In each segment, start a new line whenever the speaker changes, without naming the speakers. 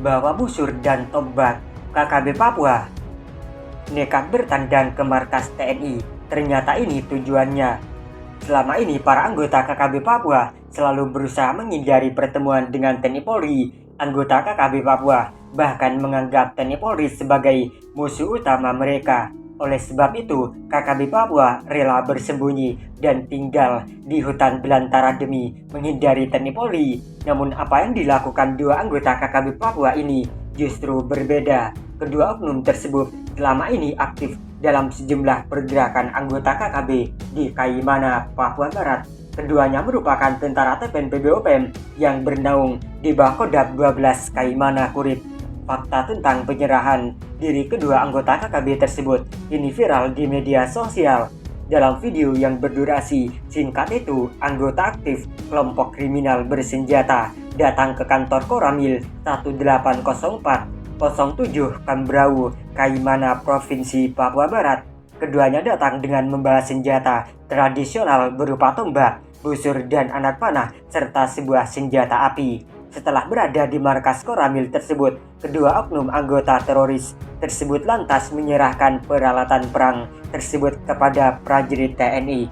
bawa busur dan tombak KKB Papua nekat bertandang ke markas TNI. Ternyata ini tujuannya. Selama ini para anggota KKB Papua selalu berusaha menghindari pertemuan dengan TNI Polri. Anggota KKB Papua bahkan menganggap TNI Polri sebagai musuh utama mereka. Oleh sebab itu, KKB Papua rela bersembunyi dan tinggal di hutan belantara demi menghindari TNI Polri. Namun apa yang dilakukan dua anggota KKB Papua ini justru berbeda. Kedua oknum tersebut selama ini aktif dalam sejumlah pergerakan anggota KKB di Kaimana, Papua Barat. Keduanya merupakan tentara TPNP BOPM yang bernaung di Bakodab 12 Kaimana Kurit. Fakta tentang penyerahan diri kedua anggota KKB tersebut ini viral di media sosial. Dalam video yang berdurasi singkat itu, anggota aktif kelompok kriminal bersenjata datang ke kantor Koramil 180407 Kambrau, Kaimana, Provinsi Papua Barat. Keduanya datang dengan membawa senjata tradisional berupa tombak, busur, dan anak panah, serta sebuah senjata api. Setelah berada di markas Koramil tersebut, kedua oknum anggota teroris tersebut lantas menyerahkan peralatan perang tersebut kepada prajurit TNI.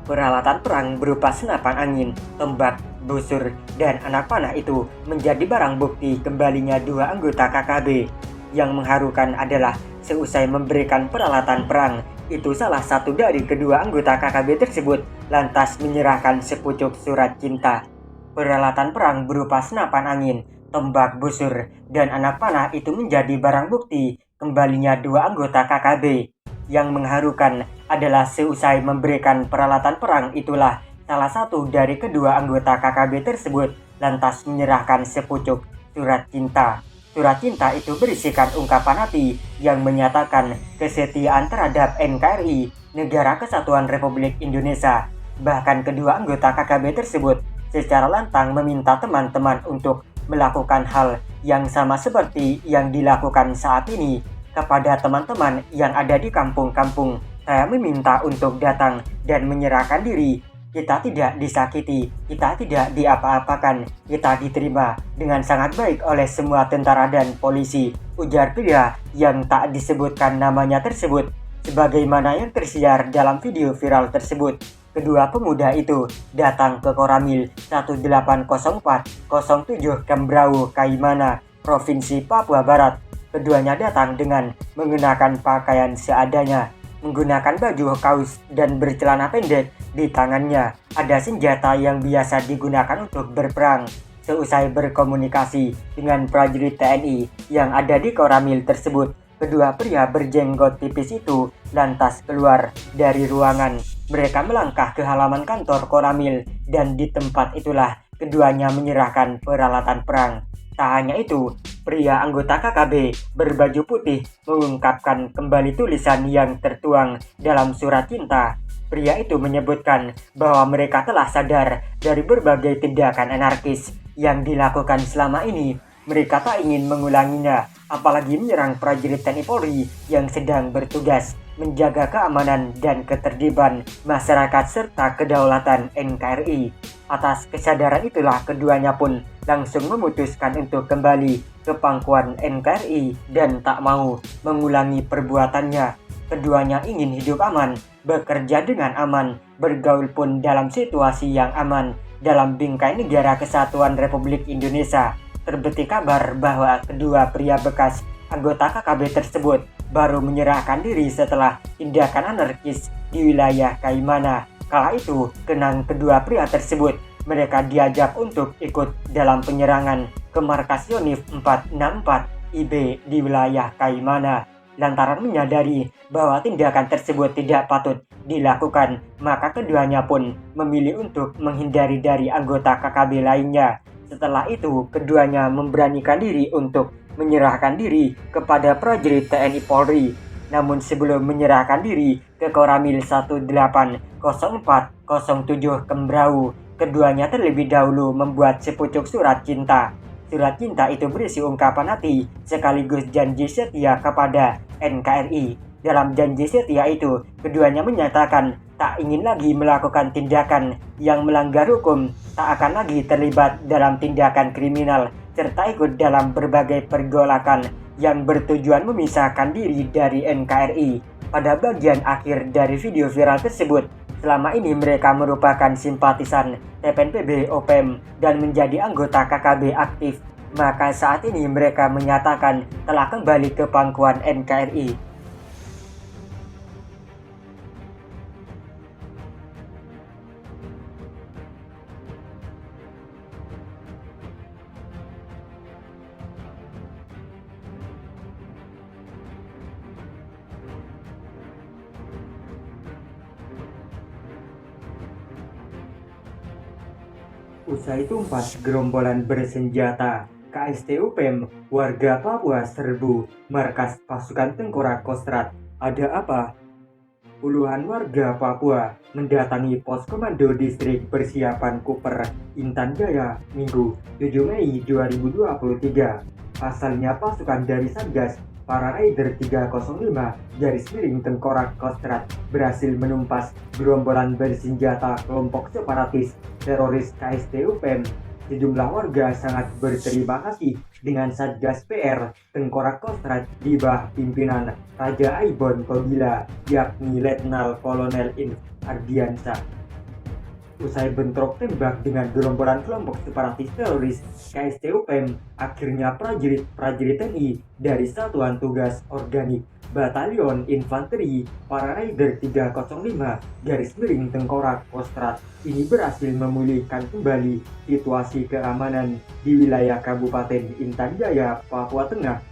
Peralatan perang berupa senapan angin, tombak, busur, dan anak panah itu menjadi barang bukti kembalinya dua anggota KKB. Yang mengharukan adalah seusai memberikan peralatan perang, itu salah satu dari kedua anggota KKB tersebut lantas menyerahkan sepucuk surat cinta. Peralatan perang berupa senapan angin, tombak, busur, dan anak panah itu menjadi barang bukti kembalinya dua anggota KKB. Yang mengharukan adalah seusai memberikan peralatan perang itulah salah satu dari kedua anggota KKB tersebut lantas menyerahkan sepucuk surat cinta. Surat cinta itu berisikan ungkapan hati yang menyatakan kesetiaan terhadap NKRI, Negara Kesatuan Republik Indonesia. Bahkan kedua anggota KKB tersebut secara lantang meminta teman-teman untuk melakukan hal yang sama seperti yang dilakukan saat ini kepada teman-teman yang ada di kampung-kampung. Saya meminta untuk datang dan menyerahkan diri. Kita tidak disakiti, kita tidak diapa-apakan, kita diterima dengan sangat baik oleh semua tentara dan polisi, ujar pria yang tak disebutkan namanya tersebut. Sebagaimana yang tersiar dalam video viral tersebut, kedua pemuda itu datang ke Koramil 180407 Kambrau, Kaimana, Provinsi Papua Barat. Keduanya datang dengan mengenakan pakaian seadanya, menggunakan baju kaos dan bercelana pendek. Di tangannya ada senjata yang biasa digunakan untuk berperang. Seusai berkomunikasi dengan prajurit TNI yang ada di Koramil tersebut, kedua pria berjenggot tipis itu lantas keluar dari ruangan. Mereka melangkah ke halaman kantor Koramil dan di tempat itulah keduanya menyerahkan peralatan perang. Tak hanya itu, pria anggota KKB berbaju putih mengungkapkan kembali tulisan yang tertuang dalam surat cinta. Pria itu menyebutkan bahwa mereka telah sadar dari berbagai tindakan anarkis yang dilakukan selama ini. Mereka tak ingin mengulanginya, apalagi menyerang prajurit TNI Polri yang sedang bertugas menjaga keamanan dan ketertiban masyarakat serta kedaulatan NKRI. Atas kesadaran itulah keduanya pun langsung memutuskan untuk kembali ke pangkuan NKRI dan tak mau mengulangi perbuatannya. Keduanya ingin hidup aman, bekerja dengan aman, bergaul pun dalam situasi yang aman dalam bingkai Negara Kesatuan Republik Indonesia. Terbetik kabar bahwa kedua pria bekas anggota KKB tersebut baru menyerahkan diri setelah tindakan anarkis di wilayah Kaimana. Kala itu, kenang kedua pria tersebut, mereka diajak untuk ikut dalam penyerangan ke markas Yonif 464 IB di wilayah Kaimana. Lantaran menyadari bahwa tindakan tersebut tidak patut dilakukan, maka keduanya pun memilih untuk menghindari dari anggota KKB lainnya. Setelah itu, keduanya memberanikan diri untuk menyerahkan diri kepada prajurit TNI Polri. Namun sebelum menyerahkan diri ke Koramil 180407 Kambrau, keduanya terlebih dahulu membuat sepucuk surat cinta. Surat cinta itu berisi ungkapan hati sekaligus janji setia kepada NKRI. Dalam janji setia itu, keduanya menyatakan tak ingin lagi melakukan tindakan yang melanggar hukum, tak akan lagi terlibat dalam tindakan kriminal, serta ikut dalam berbagai pergolakan yang bertujuan memisahkan diri dari NKRI. Pada bagian akhir dari video viral tersebut, selama ini mereka merupakan simpatisan TPNPB OPM dan menjadi anggota KKB aktif. Maka saat ini mereka menyatakan telah kembali ke pangkuan NKRI. Usai tumpas gerombolan bersenjata, KST UPM, warga Papua serbu markas pasukan tengkorak Kostrad. Ada apa? Puluhan warga Papua mendatangi pos komando distrik persiapan Kuper, Intan Jaya, Minggu 7 Mei 2023. Pasalnya pasukan dari Satgas Para Raider 305 _Tengkorak Kostrad berhasil menumpas gerombolan bersenjata kelompok separatis teroris KST UPM. Sejumlah warga sangat berterima kasih dengan Satgas PR Tengkorak Kostrad di bawah pimpinan Raja Aibon Kobila, yakni Letnan Kolonel Inf Ardiansyah. Usai bentrok tembak dengan gerombolan kelompok separatis teroris KST UPM, akhirnya prajurit TNI dari Satuan Tugas Organik Batalion Infanteri Para Raider 305 _Tengkorak Kostrad ini berhasil memulihkan kembali situasi keamanan di wilayah Kabupaten Intan Jaya, Papua Tengah